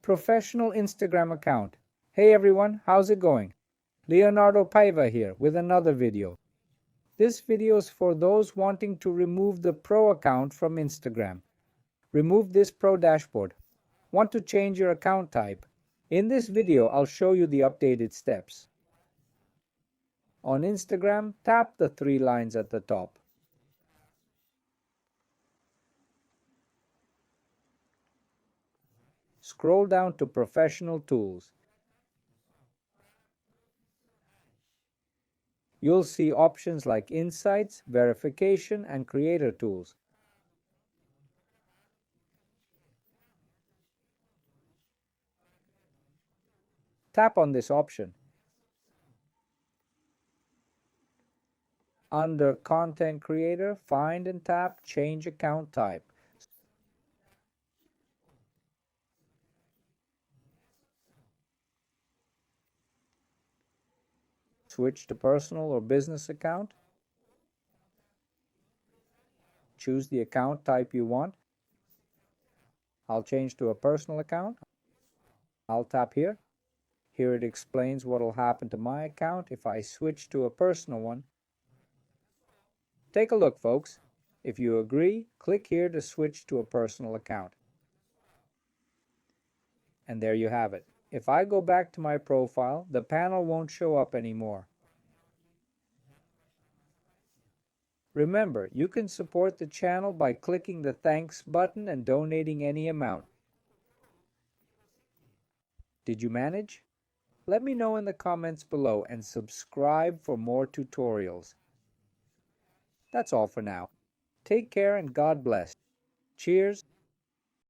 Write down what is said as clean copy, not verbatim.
Professional Instagram account. Hey everyone, how's it going? Leonardo Paiva here with another video. This video is for those wanting to remove the Pro account from Instagram. Remove this Pro dashboard. Want to change your account type? In this video, I'll show you the updated steps. On Instagram, tap the three lines at the top. Scroll down to Professional Tools. You'll see options like Insights, Verification, and Creator Tools. Tap on this option. Under Content Creator, find and tap Change Account Type. Switch to personal or business account. Choose the account type you want. I'll change to a personal account. I'll tap here. Here it explains what will happen to my account if I switch to a personal one. Take a look, folks. If you agree, click here to switch to a personal account. And there you have it. If I go back to my profile, the panel won't show up anymore. Remember, you can support the channel by clicking the thanks button and donating any amount. Did you manage? Let me know in the comments below and subscribe for more tutorials. That's all for now. Take care and God bless. Cheers.